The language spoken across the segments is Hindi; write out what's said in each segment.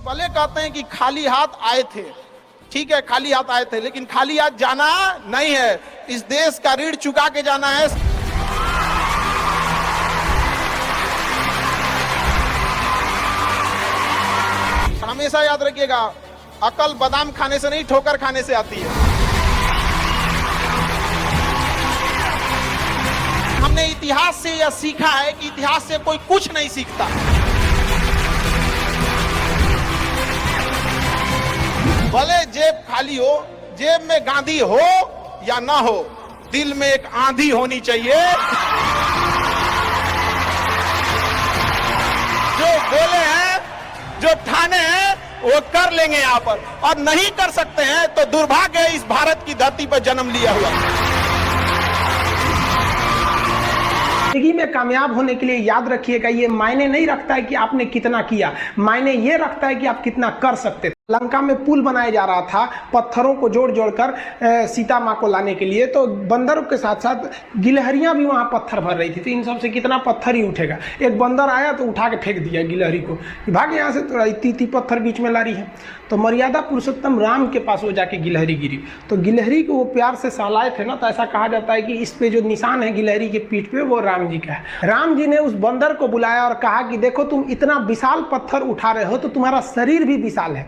भले कहते हैं कि खाली हाथ आए थे, ठीक है खाली हाथ आए थे, लेकिन खाली हाथ जाना नहीं है। इस देश का ऋण चुका के जाना है। हमेशा याद रखिएगा, अकल बादाम खाने से नहीं ठोकर खाने से आती है। हमने इतिहास से यह सीखा है कि इतिहास से कोई कुछ नहीं सीखता। भले जेब खाली हो, जेब में गांधी हो या ना हो, दिल में एक आंधी होनी चाहिए। जो बोले हैं, जो ठाने हैं, वो कर लेंगे यहाँ पर, और नहीं कर सकते हैं तो दुर्भाग्य है इस भारत की धरती पर जन्म लिया हुआ। जिंदगी में कामयाब होने के लिए याद रखिएगा, ये मायने नहीं रखता है कि आपने कितना किया, मायने ये रखता है कि आप कितना कर सकते। लंका में पुल बनाया जा रहा था पत्थरों को जोड़ जोड़कर सीता माँ को लाने के लिए, तो बंदरों के साथ साथ गिलहरियां भी वहां पत्थर भर रही थी। तो इन सब से कितना पत्थर ही उठेगा। एक बंदर आया तो उठा के फेंक दिया गिलहरी को, भाग यहाँ से, थोड़ा इतनी पत्थर बीच में ला रही है। तो मर्यादा पुरुषोत्तम राम के पास वो जाके गिलहरी गिरी, तो गिलहरी को वो प्यार से सहलाए थे ना, तो ऐसा कहा जाता है कि इस पे जो निशान है गिलहरी के पीठ पे, वो राम जी का है। राम जी ने उस बंदर को बुलाया और कहा कि देखो तुम इतना विशाल पत्थर उठा रहे हो, तो तुम्हारा शरीर भी विशाल है।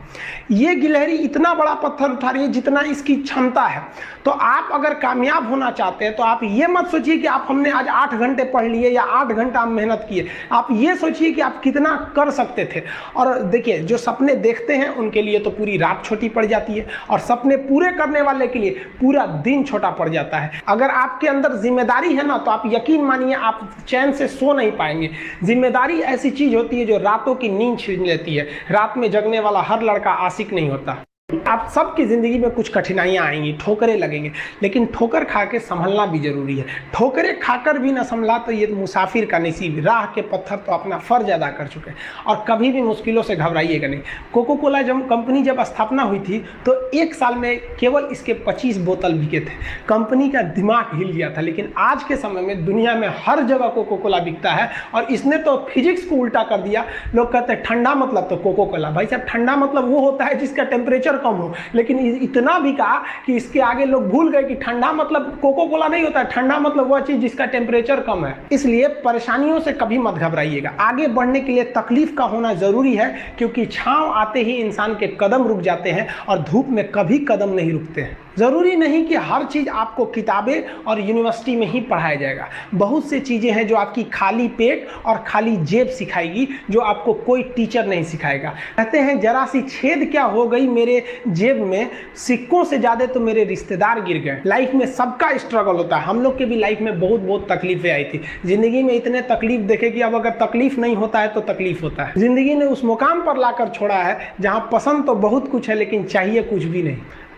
ये गिलहरी इतना बड़ा पत्थर उठा रही है जितना इसकी क्षमता है। तो आप अगर कामयाब होना चाहते हैं तो आप ये मत सोचिए कि आप हमने आज 8 घंटे पढ़ लिए या 8 घंटा मेहनत किए। आप ये सोचिए कि आप कितना कर सकते थे। और देखिए, जो सपने देखते हैं उनके लिए तो पूरी रात छोटी पड़ जाती है, और सपने पूरे करने वाले के लिए पूरा दिन छोटा पड़ जाता है। अगर आपके अंदर जिम्मेदारी है ना, तो आप यकीन मानिए आप चैन से सो नहीं पाएंगे। जिम्मेदारी ऐसी चीज होती है जो रातों की नींद छीन लेती है। रात में जगने वाला हर लड़का आशिक नहीं होता। आप सबकी जिंदगी में कुछ कठिनाइयां आएंगी, ठोकरें लगेंगे, लेकिन ठोकर खा के संभलना भी जरूरी है। ठोकरें खाकर भी ना संभला तो ये मुसाफिर का नसीब। राह के पत्थर तो अपना फर्ज अदा कर चुके हैं, और कभी भी मुश्किलों से घबराइएगा नहीं। कोको कोला कंपनी जब स्थापना हुई थी तो 1 साल में केवल इसके 25 बोतल बिके थे। कंपनी का दिमाग हिल गया था। लेकिन आज के समय में दुनिया में हर जगह कोको कोला बिकता है, और इसने तो फिजिक्स को उल्टा कर दिया। लोग कहते हैं ठंडा मतलब तो कोको कोला। भाई साहब, ठंडा मतलब वो होता है जिसका टेम्परेचर कम हो, लेकिन इतना भी कहा कि इसके आगे लोग भूल गए कि ठंडा मतलब कोको कोला नहीं होता है। ठंडा मतलब वह चीज जिसका टेम्परेचर कम है। इसलिए परेशानियों से कभी मत घबराइएगा। आगे बढ़ने के लिए तकलीफ का होना जरूरी है, क्योंकि छांव आते ही इंसान के कदम रुक जाते हैं, और धूप में कभी कदम नहीं रुकते हैं। जरूरी नहीं कि हर चीज आपको किताबें और यूनिवर्सिटी में ही पढ़ाया जाएगा। बहुत सी चीजें हैं जो आपकी खाली पेट और खाली जेब सिखाएगी, जो आपको कोई टीचर नहीं सिखाएगा। कहते हैं जरा सी छेद क्या हो गई मेरे जेब में, सिक्कों से ज्यादा तो मेरे रिश्तेदार गिर गए। लाइफ में सबका स्ट्रगल होता है। हम लोग के भी लाइफ में बहुत तकलीफें आई थी। जिंदगी में इतने तकलीफ देखे कि अब अगर तकलीफ नहीं होता है तो तकलीफ होता है। जिंदगी ने उस मुकाम पर लाकर छोड़ा है जहां पसंद तो बहुत कुछ है, लेकिन चाहिए कुछ भी नहीं।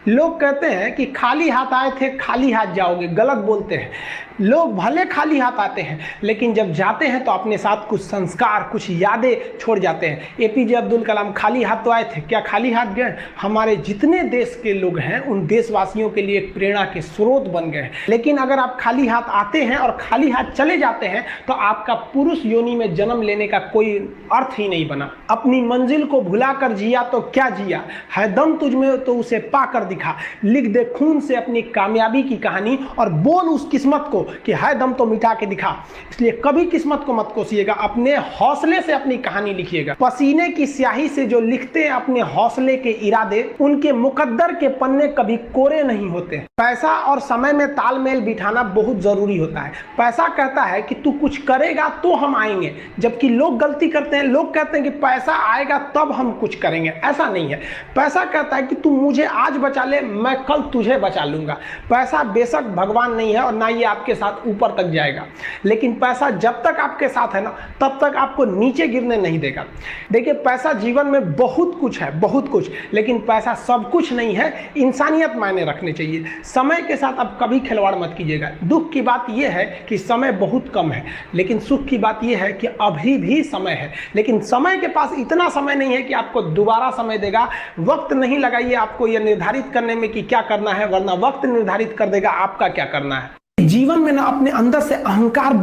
लोग कहते हैं कि खाली हाथ आए थे खाली हाथ जाओगे, गलत बोलते हैं। लोग भले खाली हाथ आते हैं, लेकिन जब जाते हैं तो अपने साथ कुछ संस्कार, कुछ यादें छोड़ जाते हैं। एपीजे अब्दुल कलाम खाली हाथ तो आए थे, क्या खाली हाथ गए? हमारे जितने देश के लोग हैं उन देशवासियों के लिए एक प्रेरणा के स्रोत बन गए। लेकिन अगर आप खाली हाथ आते हैं और खाली हाथ चले जाते हैं तो आपका पुरुष योनि में जन्म लेने का कोई अर्थ ही नहीं बना। अपनी मंजिल को भुलाकर जिया तो क्या जिया, है दम तुझ में तो उसे पाकर दिखा। लिख दे खून से अपनी कामयाबी की कहानी, और बोल उस किस्मत को कि है दम तो मिटा के दिखा। इसलिए कभी किस्मत को मत कोसिएगा, अपने हौसले से अपनी कहानी लिखिएगा। पसीने की स्याही से जो लिखते हैं अपने हौसले के इरादे, उनके मुकद्दर के पन्ने कभी कोरे नहीं होते। पैसा और समय में तालमेल बिठाना बहुत जरूरी होता है। पैसा कहता है कि तू कुछ करेगा तो हम आएंगे, जबकि लोग गलती करते हैं। लोग कहते हैं कि पैसा आएगा तब हम कुछ करेंगे। ऐसा नहीं है। पैसा कहता है कि तू मुझे आज बचा ले, मैं कल तुझे बचा लूंगा। पैसा बेशक भगवान नहीं है, और ना ये आपके साथ ऊपर तक जाएगा, लेकिन पैसा जब तक आपके साथ है ना, तब तक आपको नीचे गिरने नहीं देगा। देखिए, पैसा जीवन में बहुत कुछ है, बहुत कुछ, लेकिन पैसा सब कुछ नहीं है। इंसानियत मायने रखने चाहिए। समय के साथ आप कभी खिलवाड़ मत कीजिएगा। दुख की बात यह है कि समय बहुत कम है, लेकिन सुख की बात यह है कि अभी भी समय है। लेकिन समय के पास इतना समय नहीं है कि आपको दोबारा समय देगा। वक्त नहीं लगाइए आपको यह निर्धारित करने में कि क्या करना है, वरना वक्त निर्धारित कर देगा आपका क्या करना है। जीवन में ना अपने अंदर से अहंकार